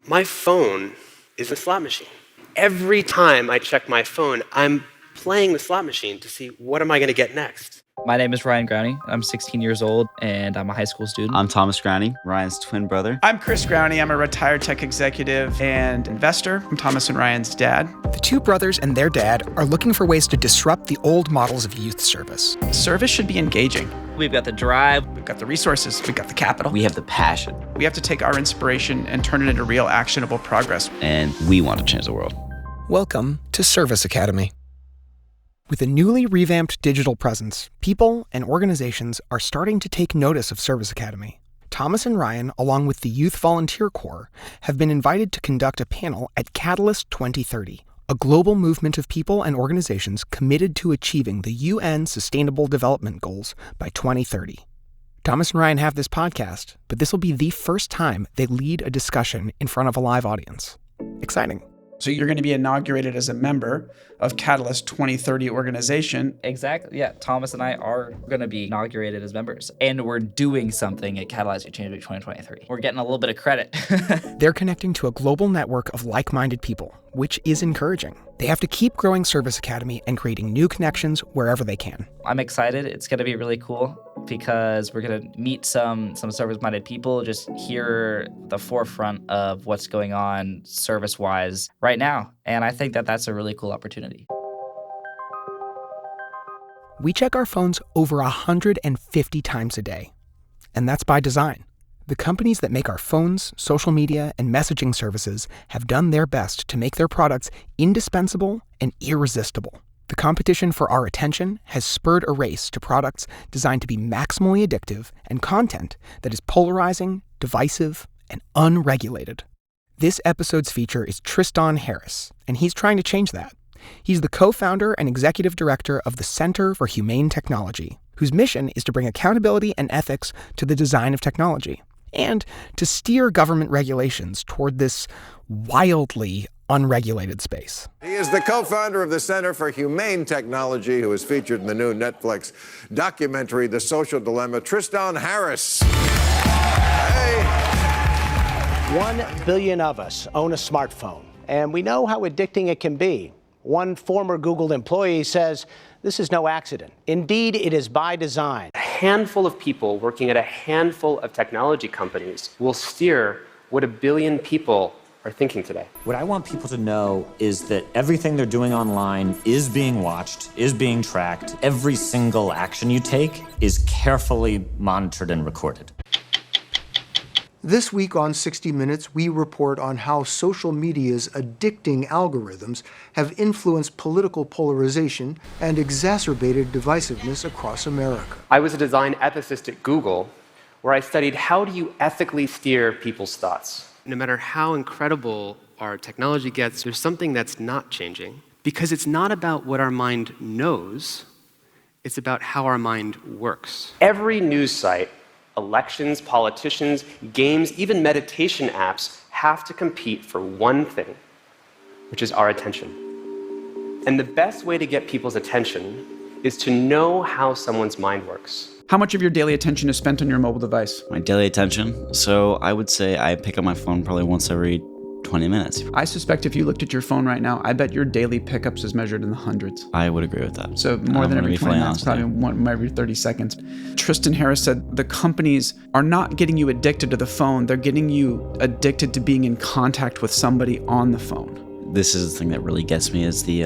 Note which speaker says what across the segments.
Speaker 1: My phone is a slot machine. Every time I check my phone, I'm playing the slot machine to see what am I going to get next.
Speaker 2: My name is Ryan Growney. I'm 16 years old, and I'm a high school student.
Speaker 3: I'm Thomas Growney, Ryan's twin brother.
Speaker 4: I'm Chris Growney. I'm a retired tech executive and investor. I'm Thomas and Ryan's dad.
Speaker 5: The two brothers and their dad are looking for ways to disrupt the old models of youth service.
Speaker 4: Service should be engaging.
Speaker 2: We've got the drive.
Speaker 4: We've got the resources. We've got the capital.
Speaker 3: We have the passion.
Speaker 4: We have to take our inspiration and turn it into real actionable progress.
Speaker 3: And we want to change the world.
Speaker 5: Welcome to Service Academy. With a newly revamped digital presence, people and organizations are starting to take notice of Service Academy. Thomas and Ryan, along with the Youth Volunteer Corps, have been invited to conduct a panel at Catalyst 2030, a global movement of people and organizations committed to achieving the UN Sustainable Development Goals by 2030. Thomas and Ryan have this podcast, but this will be the first time they lead a discussion in front of a live audience. Exciting.
Speaker 4: So you're going to be inaugurated as a member of Catalyst 2030 organization.
Speaker 2: Exactly. Yeah, Thomas and I are going to be inaugurated as members, and we're doing something at Catalyst Change 2023. We're getting a little bit of credit.
Speaker 5: They're connecting to a global network of like-minded people, which is encouraging. They have to keep growing Service Academy and creating new connections wherever they can.
Speaker 2: I'm excited. It's going to be really cool because we're going to meet some service-minded people, just hear the forefront of what's going on service-wise right now. And I think that that's a really cool opportunity.
Speaker 5: We check our phones over 150 times a day, and that's by design. The companies that make our phones, social media, and messaging services have done their best to make their products indispensable and irresistible. The competition for our attention has spurred a race to products designed to be maximally addictive and content that is polarizing, divisive, and unregulated. This episode's feature is Tristan Harris, and he's trying to change that. He's the co-founder and executive director of the Center for Humane Technology, whose mission is to bring accountability and ethics to the design of technology, and to steer government regulations toward this wildly unregulated space.
Speaker 6: He is the co-founder of the Center for Humane Technology, who is featured in the new Netflix documentary, The Social Dilemma. Tristan Harris. Hey.
Speaker 7: 1 billion of us own a smartphone, and we know how addicting it can be. One former Google employee says this is no accident. Indeed, it is by design.
Speaker 1: A handful of people working at a handful of technology companies will steer what 1 billion people are thinking today.
Speaker 8: What I want people to know is that everything they're doing online is being watched, is being tracked. Every single action you take is carefully monitored and recorded.
Speaker 9: This week on 60 Minutes, we report on how social media's addicting algorithms have influenced political polarization and exacerbated divisiveness across America.
Speaker 1: I was a design ethicist at Google, where I studied how do you ethically steer people's thoughts. No matter how incredible our technology gets, there's something that's not changing, because it's not about what our mind knows, it's about how our mind works. Every news site, elections, politicians, games, even meditation apps have to compete for one thing, which is our attention. And the best way to get people's attention is to know how someone's mind works.
Speaker 4: How much of your daily attention is spent on your mobile device?
Speaker 3: My daily attention? So I would say I pick up my phone probably once every 20 minutes.
Speaker 4: I suspect if you looked at your phone right now, I bet your daily pickups is measured in the hundreds.
Speaker 3: I would agree with that.
Speaker 4: So more than every 20 minutes, probably one every 30 seconds. Tristan Harris said the companies are not getting you addicted to the phone, they're getting you addicted to being in contact with somebody on the phone.
Speaker 3: This is the thing that really gets me is the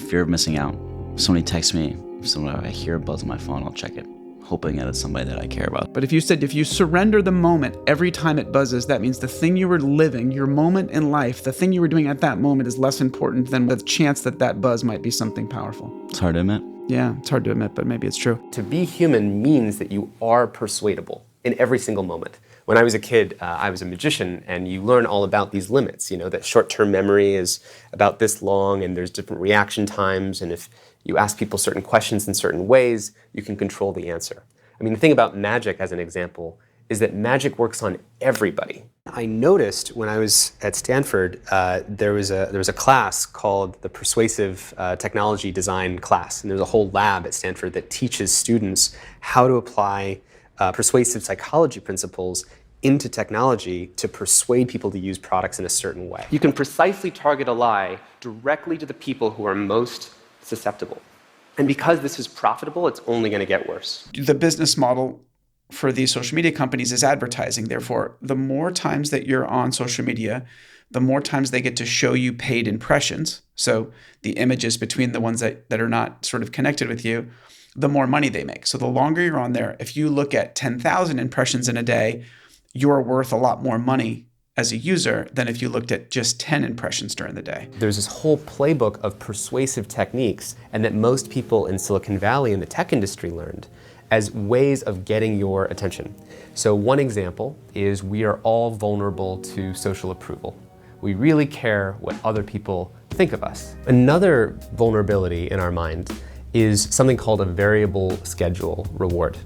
Speaker 3: fear of missing out. If somebody texts me, I hear a buzz on my phone, I'll check it, hoping that it's somebody that I care about.
Speaker 4: But if you surrender the moment every time it buzzes, that means the thing you were living, your moment in life, the thing you were doing at that moment is less important than the chance that that buzz might be something powerful.
Speaker 3: It's hard to admit.
Speaker 4: Yeah, it's hard to admit, but maybe it's true.
Speaker 1: To be human means that you are persuadable in every single moment. When I was a kid, I was a magician, and you learn all about these limits, that short-term memory is about this long, and there's different reaction times, and if you ask people certain questions in certain ways, you can control the answer. I mean, the thing about magic, as an example, is that magic works on everybody. I noticed when I was at Stanford, there was a class called the Persuasive Technology Design class, and there's a whole lab at Stanford that teaches students how to apply persuasive psychology principles into technology to persuade people to use products in a certain way. You can precisely target a lie directly to the people who are most susceptible. And because this is profitable, it's only going to get worse.
Speaker 4: The business model for these social media companies is advertising. Therefore, the more times that you're on social media, the more times they get to show you paid impressions, so the images between the ones that are not sort of connected with you, the more money they make. So the longer you're on there, if you look at 10,000 impressions in a day, you're worth a lot more money as a user than if you looked at just 10 impressions during the day.
Speaker 1: There's this whole playbook of persuasive techniques, and that most people in Silicon Valley in the tech industry learned as ways of getting your attention. So one example is we are all vulnerable to social approval. We really care what other people think of us. Another vulnerability in our mind is something called a variable schedule reward.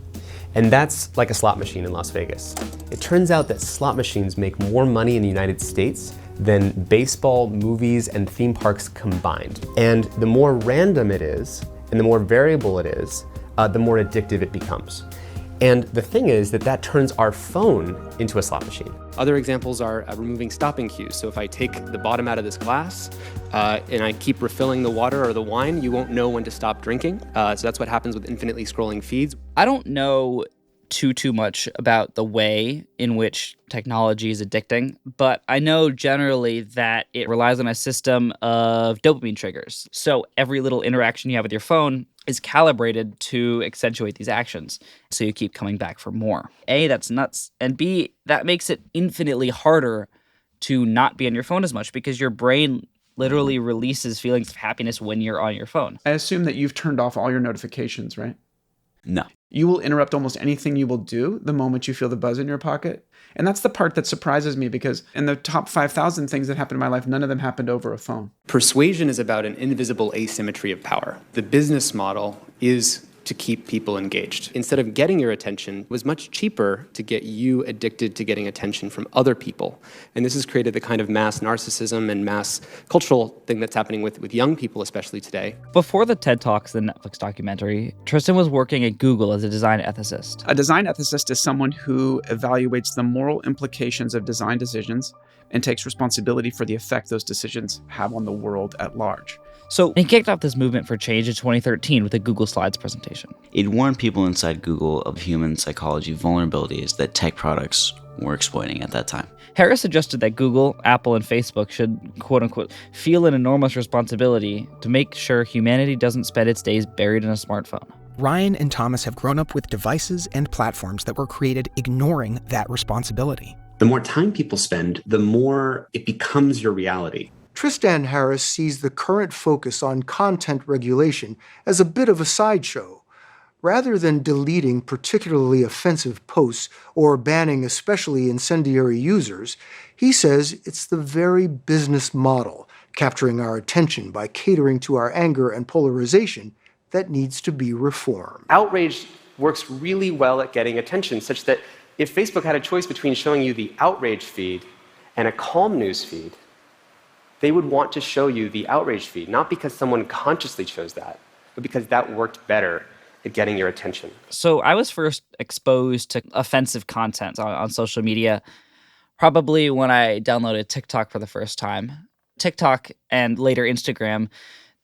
Speaker 1: And that's like a slot machine in Las Vegas. It turns out that slot machines make more money in the United States than baseball, movies, and theme parks combined. And the more random it is, and the more variable it is, the more addictive it becomes. And the thing is that turns our phone into a slot machine. Other examples are removing stopping cues. So if I take the bottom out of this glass and I keep refilling the water or the wine, you won't know when to stop drinking. So that's what happens with infinitely scrolling feeds.
Speaker 2: I don't know too much about the way in which technology is addicting, but I know generally that it relies on a system of dopamine triggers. So every little interaction you have with your phone is calibrated to accentuate these actions. So you keep coming back for more. A, that's nuts. And B, that makes it infinitely harder to not be on your phone as much because your brain literally releases feelings of happiness when you're on your phone.
Speaker 4: I assume that you've turned off all your notifications, right?
Speaker 3: No.
Speaker 4: You will interrupt almost anything you will do the moment you feel the buzz in your pocket. And that's the part that surprises me because in the top 5,000 things that happened in my life, none of them happened over a phone.
Speaker 1: Persuasion is about an invisible asymmetry of power. The business model is to keep people engaged. Instead of getting your attention, it was much cheaper to get you addicted to getting attention from other people. And this has created the kind of mass narcissism and mass cultural thing that's happening with young people, especially today.
Speaker 2: Before the TED Talks, the Netflix documentary, Tristan was working at Google as a design ethicist.
Speaker 4: A design ethicist is someone who evaluates the moral implications of design decisions and takes responsibility for the effect those decisions have on the world at large.
Speaker 2: So he kicked off this movement for change in 2013 with a Google Slides presentation.
Speaker 3: It warned people inside Google of human psychology vulnerabilities that tech products were exploiting at that time.
Speaker 2: Harris suggested that Google, Apple, and Facebook should, quote-unquote, feel an enormous responsibility to make sure humanity doesn't spend its days buried in a smartphone.
Speaker 5: Ryan and Thomas have grown up with devices and platforms that were created ignoring that responsibility.
Speaker 1: The more time people spend, the more it becomes your reality.
Speaker 9: Tristan Harris sees the current focus on content regulation as a bit of a sideshow. Rather than deleting particularly offensive posts or banning especially incendiary users, he says it's the very business model, capturing our attention by catering to our anger and polarization, that needs to be reformed.
Speaker 1: Outrage works really well at getting attention, such that if Facebook had a choice between showing you the outrage feed and a calm news feed, they would want to show you the outrage feed, not because someone consciously chose that, but because that worked better at getting your attention.
Speaker 2: So I was first exposed to offensive content on social media probably when I downloaded TikTok for the first time. TikTok and later Instagram,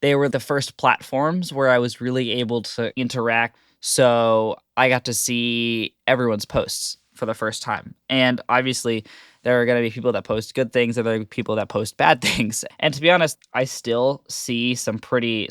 Speaker 2: they were the first platforms where I was really able to interact. So I got to see everyone's posts for the first time. And obviously, there are going to be people that post good things, and there are people that post bad things. And to be honest, I still see some pretty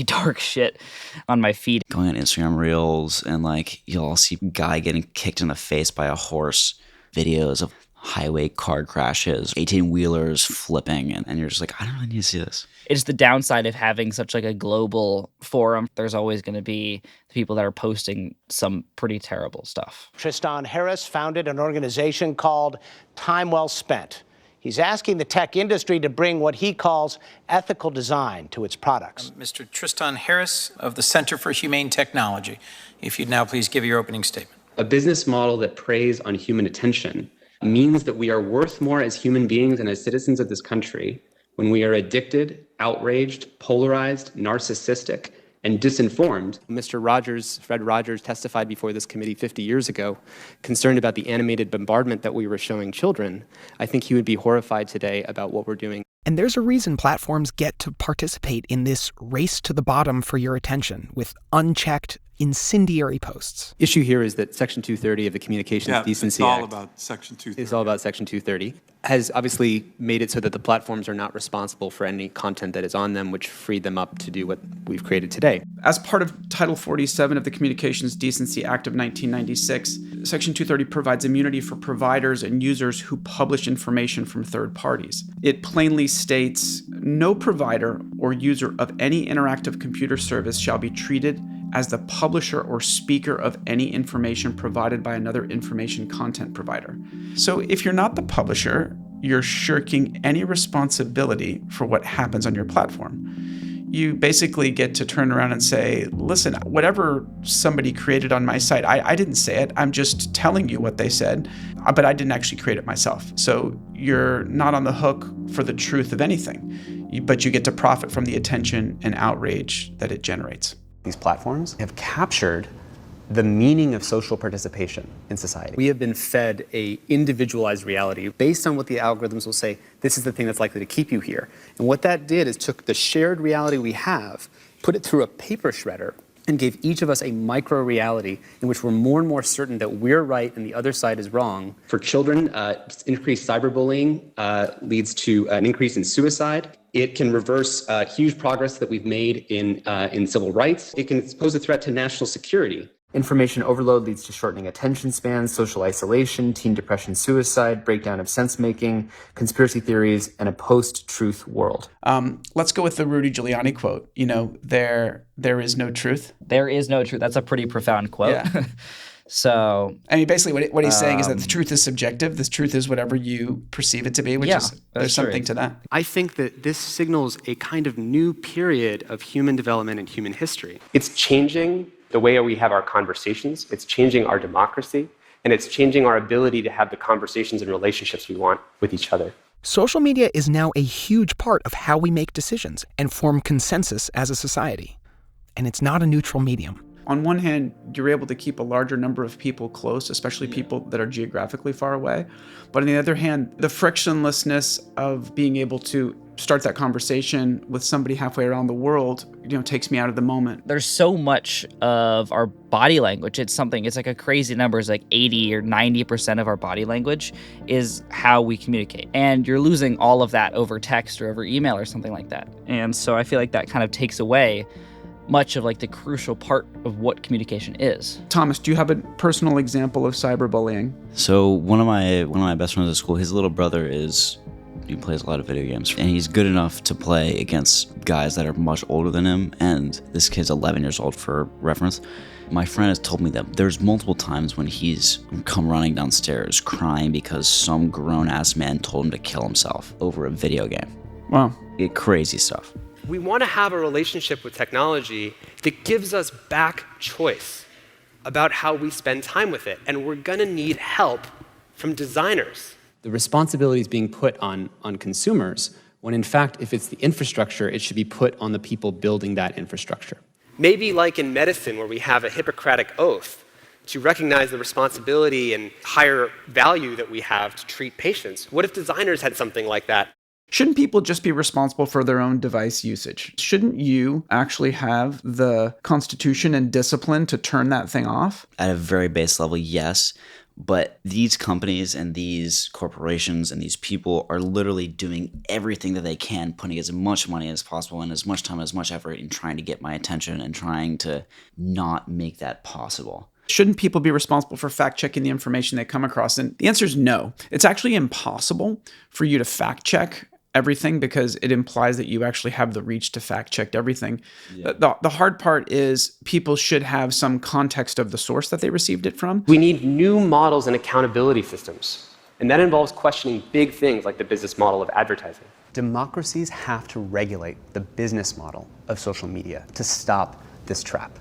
Speaker 2: dark shit on my feed.
Speaker 3: Going on Instagram Reels and you'll see a guy getting kicked in the face by a horse, videos of highway car crashes, 18-wheelers flipping, and you're just like, I don't really need to see this.
Speaker 2: It's the downside of having such a global forum. There's always going to be the people that are posting some pretty terrible stuff.
Speaker 7: Tristan Harris founded an organization called Time Well Spent. He's asking the tech industry to bring what he calls ethical design to its products.
Speaker 10: Mr. Tristan Harris of the Center for Humane Technology, if you'd now please give your opening statement.
Speaker 1: A business model that preys on human attention means that we are worth more as human beings and as citizens of this country when we are addicted, outraged, polarized, narcissistic, and disinformed. Fred Rogers, testified before this committee 50 years ago, concerned about the animated bombardment that we were showing children. I think he would be horrified today about what we're doing.
Speaker 5: And there's a reason platforms get to participate in this race to the bottom for your attention with unchecked, incendiary posts.
Speaker 1: Issue here is that Section 230 of the Communications Decency Act.
Speaker 11: It's all about Section 230.
Speaker 1: It's all about Section 230. Has obviously made it so that the platforms are not responsible for any content that is on them, which freed them up to do what we've created today.
Speaker 4: As part of Title 47 of the Communications Decency Act of 1996, Section 230 provides immunity for providers and users who publish information from third parties. It plainly states, no provider or user of any interactive computer service shall be treated as the publisher or speaker of any information provided by another information content provider. So if you're not the publisher, you're shirking any responsibility for what happens on your platform. You basically get to turn around and say, listen, whatever somebody created on my site, I didn't say it. I'm just telling you what they said, but I didn't actually create it myself. So you're not on the hook for the truth of anything, but you get to profit from the attention and outrage that it generates.
Speaker 1: These platforms have captured the meaning of social participation in society. We have been fed a individualized reality based on what the algorithms will say, this is the thing that's likely to keep you here. And what that did is took the shared reality we have, put it through a paper shredder, and gave each of us a micro reality in which we're more and more certain that we're right and the other side is wrong. For children, increased cyberbullying leads to an increase in suicide. It can reverse huge progress that we've made in civil rights. It can pose a threat to national security. Information overload leads to shortening attention spans, social isolation, teen depression, suicide, breakdown of sense-making, conspiracy theories, and a post-truth world.
Speaker 4: Let's go with the Rudy Giuliani quote. You know, there is no truth.
Speaker 2: There is no truth. That's a pretty profound quote.
Speaker 4: Yeah.
Speaker 2: So,
Speaker 4: I mean, basically what he's saying is that the truth is subjective. This truth is whatever you perceive it to be, which is, there's something to that.
Speaker 1: I think that this signals a kind of new period of human development and human history. It's changing the way we have our conversations, it's changing our democracy, and it's changing our ability to have the conversations and relationships we want with each other.
Speaker 5: Social media is now a huge part of how we make decisions and form consensus as a society. And it's not a neutral medium.
Speaker 4: On one hand, you're able to keep a larger number of people close, especially people that are geographically far away. But on the other hand, the frictionlessness of being able to start that conversation with somebody halfway around the world, takes me out of the moment.
Speaker 2: There's so much of our body language. It's like a crazy number. It's like 80 or 90% of our body language is how we communicate. And you're losing all of that over text or over email or something like that. And so I feel like that kind of takes away much of like the crucial part of what communication is.
Speaker 4: Thomas, do you have a personal example of cyberbullying?
Speaker 3: So one of my best friends at school, his little brother he plays a lot of video games, and he's good enough to play against guys that are much older than him, and this kid's 11 years old for reference. My friend has told me that there's multiple times when he's come running downstairs crying because some grown-ass man told him to kill himself over a video game.
Speaker 4: Wow.
Speaker 3: Crazy stuff.
Speaker 1: We want to have a relationship with technology that gives us back choice about how we spend time with it, and we're going to need help from designers. The responsibility is being put on consumers, when in fact, if it's the infrastructure, it should be put on the people building that infrastructure. Maybe like in medicine, where we have a Hippocratic oath to recognize the responsibility and higher value that we have to treat patients. What if designers had something like that?
Speaker 4: Shouldn't people just be responsible for their own device usage? Shouldn't you actually have the constitution and discipline to turn that thing off?
Speaker 3: At a very base level, yes. But these companies and these corporations and these people are literally doing everything that they can, putting as much money as possible and as much time, as much effort in trying to get my attention and trying to not make that possible.
Speaker 4: Shouldn't people be responsible for fact-checking the information they come across? And the answer is no. It's actually impossible for you to fact-check everything because it implies that you actually have the reach to fact-check everything. Yeah. The hard part is people should have some context of the source that they received it from.
Speaker 1: We need new models and accountability systems, and that involves questioning big things like the business model of advertising. Democracies have to regulate the business model of social media to stop this trap.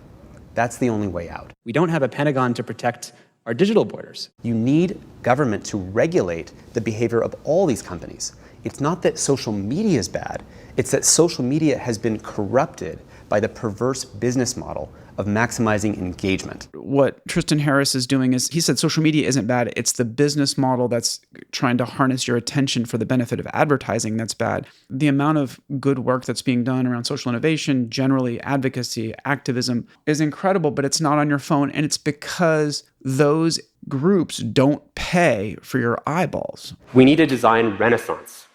Speaker 1: That's the only way out. We don't have a Pentagon to protect our digital borders. You need government to regulate the behavior of all these companies. It's not that social media is bad, it's that social media has been corrupted
Speaker 11: by the perverse business model of maximizing engagement.
Speaker 4: What Tristan Harris is doing is, he said social media isn't bad. It's the business model that's trying to harness your attention for the benefit of advertising that's bad. The amount of good work that's being done around social innovation, generally advocacy, activism, is incredible, but it's not on your phone. And it's because those groups don't pay for your eyeballs.
Speaker 1: We need a design renaissance.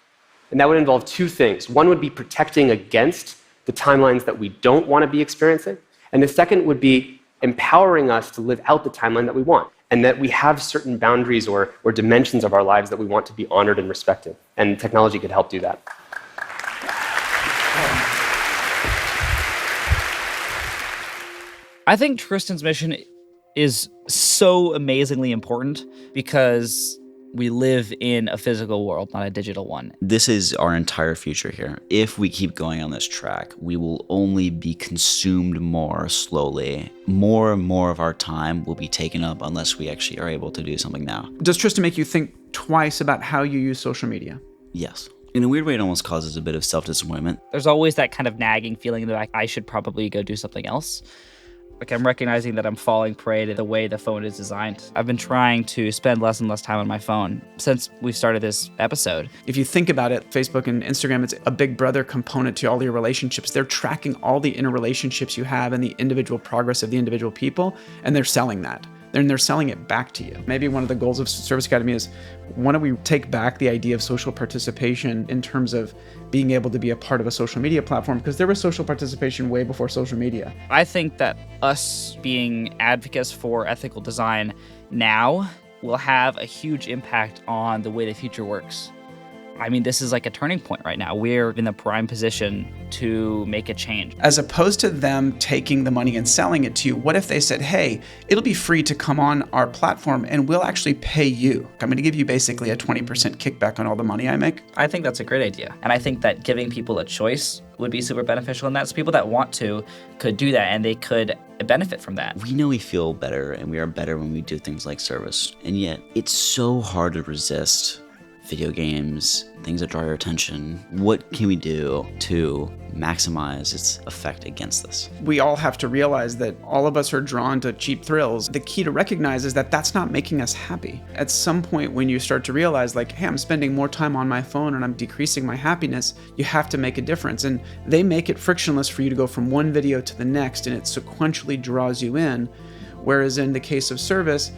Speaker 1: And that would involve two things. One would be protecting against the timelines that we don't want to be experiencing. And the second would be empowering us to live out the timeline that we want, and that we have certain boundaries or dimensions of our lives that we want to be honored and respected. And technology could help do that.
Speaker 2: I think Tristan's mission is so amazingly important because we live in a physical world, not a digital one.
Speaker 3: This is our entire future here. If we keep going on this track, we will only be consumed more slowly. More and more of our time will be taken up unless we actually are able to do something now.
Speaker 4: Does Tristan make you think twice about how you use social media?
Speaker 3: Yes. In a weird way, it almost causes a bit of self-disappointment.
Speaker 2: There's always that kind of nagging feeling that I should probably go do something else. Like, I'm recognizing that I'm falling prey to the way the phone is designed. I've been trying to spend less and less time on my phone since we started this episode.
Speaker 4: If you think about it, Facebook and Instagram, it's a big brother component to all your relationships. They're tracking all the interrelationships you have and the individual progress of the individual people, and they're selling that. And they're selling it back to you. Maybe one of the goals of Service Academy is, why don't we take back the idea of social participation in terms of being able to be a part of a social media platform? Because there was social participation way before social media.
Speaker 2: I think that us being advocates for ethical design now will have a huge impact on the way the future works. I mean, this is like a turning point right now. We're in the prime position to make a change.
Speaker 4: As opposed to them taking the money and selling it to you, what if they said, hey, it'll be free to come on our platform and we'll actually pay you. I'm going to give you basically a 20% kickback on all the money I make.
Speaker 2: I think that's a great idea. And I think that giving people a choice would be super beneficial in that. So people that want to could do that and they could benefit from that.
Speaker 3: We know we feel better and we are better when we do things like service. And yet it's so hard to resist video games, things that draw your attention. What can we do to maximize its effect against this?
Speaker 4: We all have to realize that all of us are drawn to cheap thrills. The key to recognize is that that's not making us happy. At some point when you start to realize, like, hey, I'm spending more time on my phone and I'm decreasing my happiness, you have to make a difference. And they make it frictionless for you to go from one video to the next, and it sequentially draws you in. Whereas in the case of service,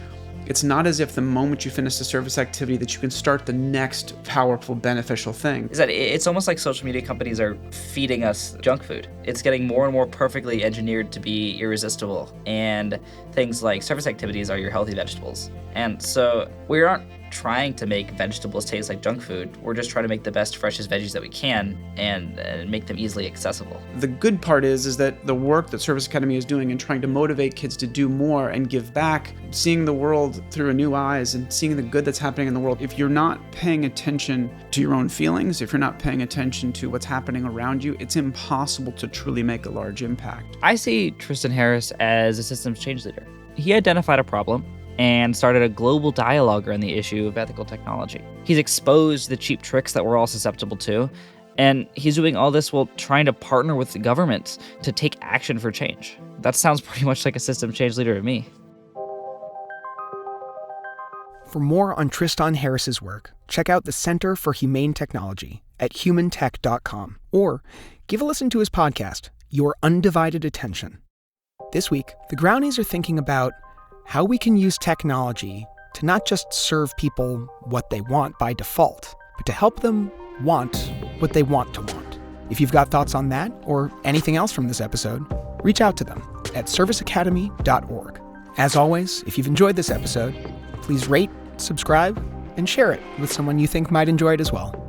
Speaker 4: it's not as if the moment you finish the service activity that you can start the next powerful, beneficial thing.
Speaker 2: Is that it's almost like social media companies are feeding us junk food. It's getting more and more perfectly engineered to be irresistible. And things like service activities are your healthy vegetables. And so we aren't trying to make vegetables taste like junk food. We're just trying to make the best, freshest veggies that we can and make them easily accessible.
Speaker 4: The good part is that the work that Service Academy is doing and trying to motivate kids to do more and give back, seeing the world through new eyes and seeing the good that's happening in the world. If you're not paying attention to your own feelings, if you're not paying attention to what's happening around you, it's impossible to truly make a large impact.
Speaker 2: I see Tristan Harris as a systems change leader. He identified a problem and started a global dialogue around the issue of ethical technology. He's exposed the cheap tricks that we're all susceptible to, and he's doing all this while trying to partner with the government to take action for change. That sounds pretty much like a system change leader to me.
Speaker 5: For more on Tristan Harris's work, check out the Center for Humane Technology at humantech.com, or give a listen to his podcast, Your Undivided Attention. This week, the Grownies are thinking about how we can use technology to not just serve people what they want by default, but to help them want what they want to want. If you've got thoughts on that or anything else from this episode, reach out to them at serviceacademy.org. As always, if you've enjoyed this episode, please rate, subscribe, and share it with someone you think might enjoy it as well.